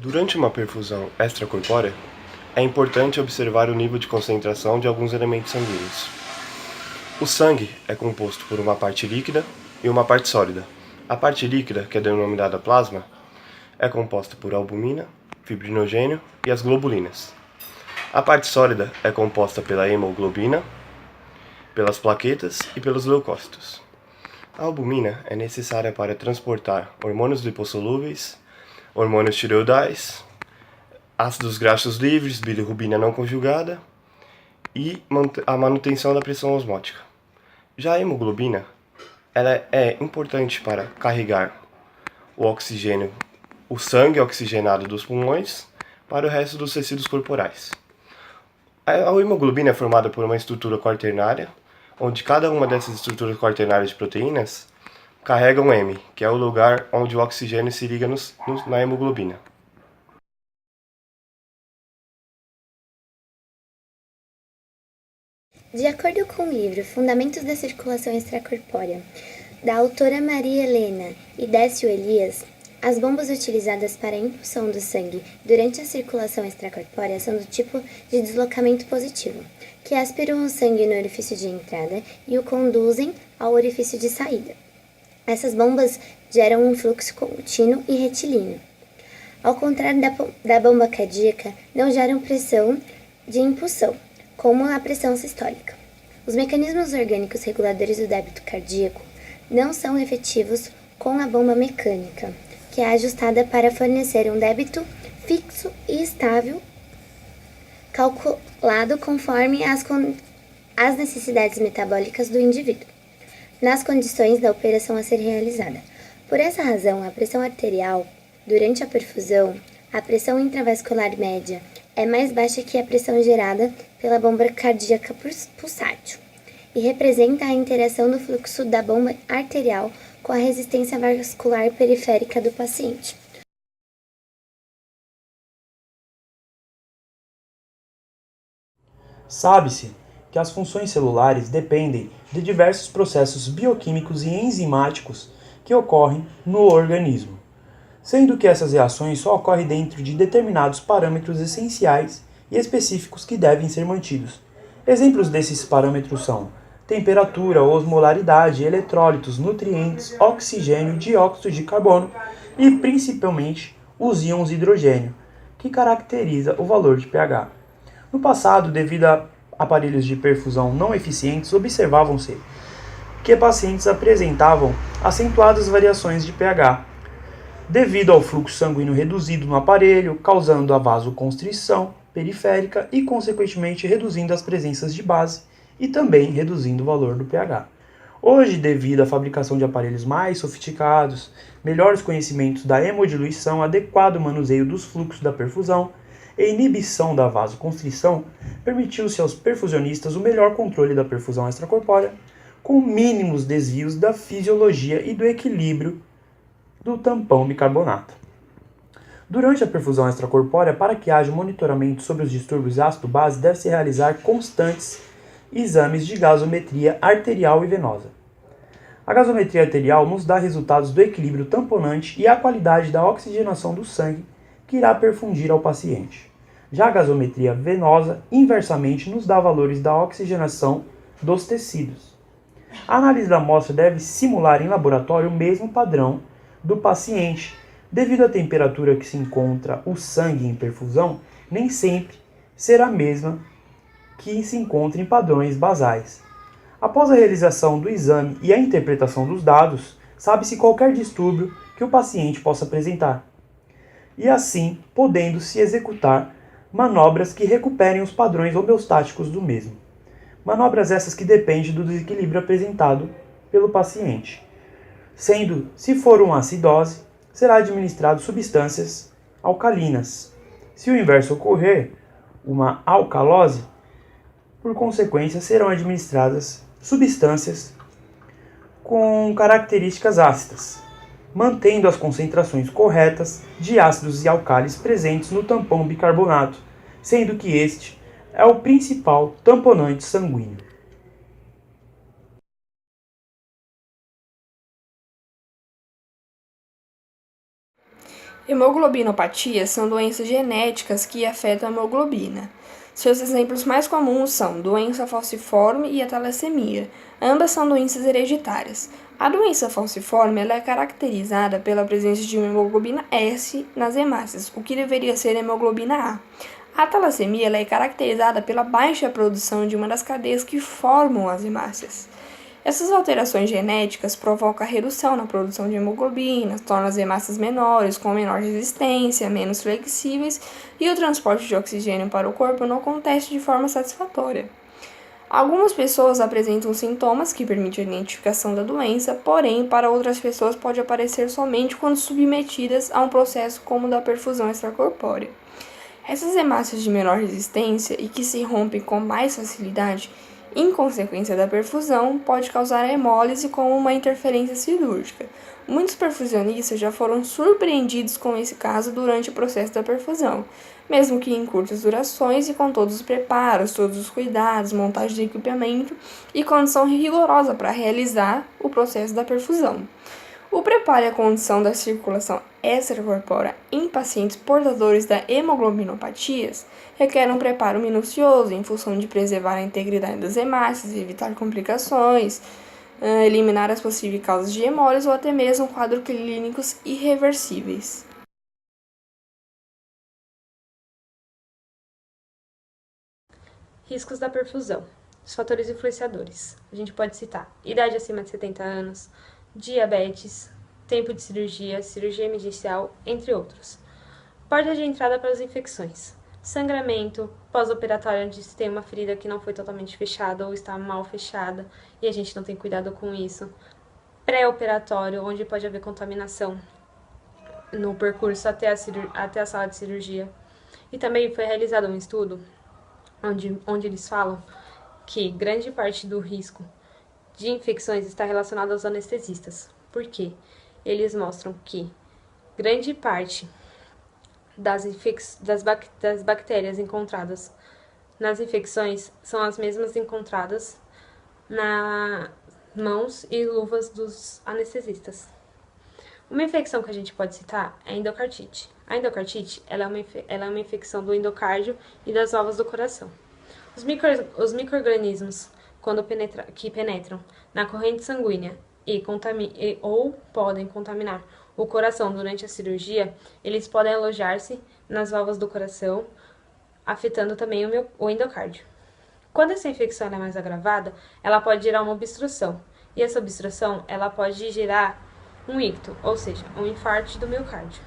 Durante uma perfusão extracorpórea, é importante observar o nível de concentração de alguns elementos sanguíneos. O sangue é composto por uma parte líquida e uma parte sólida. A parte líquida, que é denominada plasma, é composta por albumina, fibrinogênio e as globulinas. A parte sólida é composta pela hemoglobina, pelas plaquetas e pelos leucócitos. A albumina é necessária para transportar hormônios lipossolúveis, hormônios tireoidais, ácidos graxos livres, bilirrubina não conjugada e a manutenção da pressão osmótica. Já a hemoglobina, ela é importante para carregar o oxigênio, o sangue oxigenado dos pulmões para o resto dos tecidos corporais. A hemoglobina é formada por uma estrutura quaternária, onde cada uma dessas estruturas quaternárias de proteínas carrega um M, que é o lugar onde o oxigênio se liga na hemoglobina. De acordo com o livro Fundamentos da Circulação Extracorpórea, da autora Maria Helena e Décio Elias, as bombas utilizadas para a impulsão do sangue durante a circulação extracorpórea são do tipo de deslocamento positivo, que aspiram o sangue no orifício de entrada e o conduzem ao orifício de saída. Essas bombas geram um fluxo contínuo e retilíneo. Ao contrário da bomba cardíaca, não geram pressão de impulsão, como a pressão sistólica. Os mecanismos orgânicos reguladores do débito cardíaco não são efetivos com a bomba mecânica, que é ajustada para fornecer um débito fixo e estável, calculado conforme as necessidades metabólicas do indivíduo, nas condições da operação a ser realizada. Por essa razão, a pressão arterial, durante a perfusão, a pressão intravascular média é mais baixa que a pressão gerada pela bomba cardíaca pulsátil e representa a interação do fluxo da bomba arterial com a resistência vascular periférica do paciente. Sabe-se que as funções celulares dependem de diversos processos bioquímicos e enzimáticos que ocorrem no organismo, sendo que essas reações só ocorrem dentro de determinados parâmetros essenciais e específicos que devem ser mantidos. Exemplos desses parâmetros são temperatura, osmolaridade, eletrólitos, nutrientes, oxigênio, dióxido de carbono e, principalmente, os íons hidrogênio, que caracteriza o valor de pH. No passado, devido a aparelhos de perfusão não eficientes, observavam-se que pacientes apresentavam acentuadas variações de pH, devido ao fluxo sanguíneo reduzido no aparelho, causando a vasoconstrição periférica e, consequentemente, reduzindo as presenças de base e também reduzindo o valor do pH. Hoje, devido à fabricação de aparelhos mais sofisticados, melhores conhecimentos da hemodiluição, adequado manuseio dos fluxos da perfusão e inibição da vasoconstrição, permitiu-se aos perfusionistas o melhor controle da perfusão extracorpórea, com mínimos desvios da fisiologia e do equilíbrio do tampão bicarbonato. Durante a perfusão extracorpórea, para que haja monitoramento sobre os distúrbios ácido-base, deve-se realizar constantes exames de gasometria arterial e venosa. A gasometria arterial nos dá resultados do equilíbrio tamponante e a qualidade da oxigenação do sangue que irá perfundir ao paciente. Já a gasometria venosa, inversamente, nos dá valores da oxigenação dos tecidos. A análise da amostra deve simular em laboratório o mesmo padrão do paciente. Devido à temperatura que se encontra o sangue em perfusão, nem sempre será a mesma que se encontra em padrões basais. Após a realização do exame e a interpretação dos dados, sabe-se qualquer distúrbio que o paciente possa apresentar, e assim podendo-se executar manobras que recuperem os padrões homeostáticos do mesmo. Manobras essas que dependem do desequilíbrio apresentado pelo paciente. Sendo, se for uma acidose, será administrado substâncias alcalinas. Se o inverso ocorrer, uma alcalose, por consequência, serão administradas substâncias com características ácidas, mantendo as concentrações corretas de ácidos e álcalis presentes no tampão bicarbonato, sendo que este é o principal tamponante sanguíneo. Hemoglobinopatias são doenças genéticas que afetam a hemoglobina. Seus exemplos mais comuns são doença falciforme e a talassemia. Ambas são doenças hereditárias. A doença falciforme ela é caracterizada pela presença de uma hemoglobina S nas hemácias, o que deveria ser hemoglobina A. A talassemia ela é caracterizada pela baixa produção de uma das cadeias que formam as hemácias. Essas alterações genéticas provocam a redução na produção de hemoglobina, tornam as hemácias menores, com menor resistência, menos flexíveis e o transporte de oxigênio para o corpo não acontece de forma satisfatória. Algumas pessoas apresentam sintomas que permitem a identificação da doença, porém, para outras pessoas pode aparecer somente quando submetidas a um processo como o da perfusão extracorpórea. Essas hemácias de menor resistência e que se rompem com mais facilidade, em consequência da perfusão, pode causar hemólise como uma interferência cirúrgica. Muitos perfusionistas já foram surpreendidos com esse caso durante o processo da perfusão, mesmo que em curtas durações e com todos os preparos, todos os cuidados, montagem de equipamento e condição rigorosa para realizar o processo da perfusão. O preparo e a condição da circulação extracorpórea em pacientes portadores da hemoglobinopatias requer um preparo minucioso em função de preservar a integridade das hemácias, evitar complicações, eliminar as possíveis causas de hemólise ou até mesmo quadros clínicos irreversíveis. Riscos da perfusão. Os fatores influenciadores. A gente pode citar idade acima de 70 anos, diabetes, tempo de cirurgia, cirurgia emergencial, entre outros. Porta de entrada para as infecções. Sangramento, pós-operatório onde se tem uma ferida que não foi totalmente fechada ou está mal fechada e a gente não tem cuidado com isso. Pré-operatório, onde pode haver contaminação no percurso até a sala de cirurgia. E também foi realizado um estudo onde eles falam que grande parte do risco de infecções está relacionado aos anestesistas. Por quê? Eles mostram que grande parte das bactérias encontradas nas infecções são as mesmas encontradas nas mãos e luvas dos anestesistas. Uma infecção que a gente pode citar é a endocardite. A endocardite ela é uma infecção do endocárdio e das válvulas do coração. Os micro-organismos que penetram na corrente sanguínea ou podem contaminar o coração durante a cirurgia, eles podem alojar-se nas válvulas do coração, afetando também o endocárdio. Quando essa infecção é mais agravada, ela pode gerar uma obstrução, e essa obstrução ela pode gerar um icto, ou seja, um infarto do miocárdio.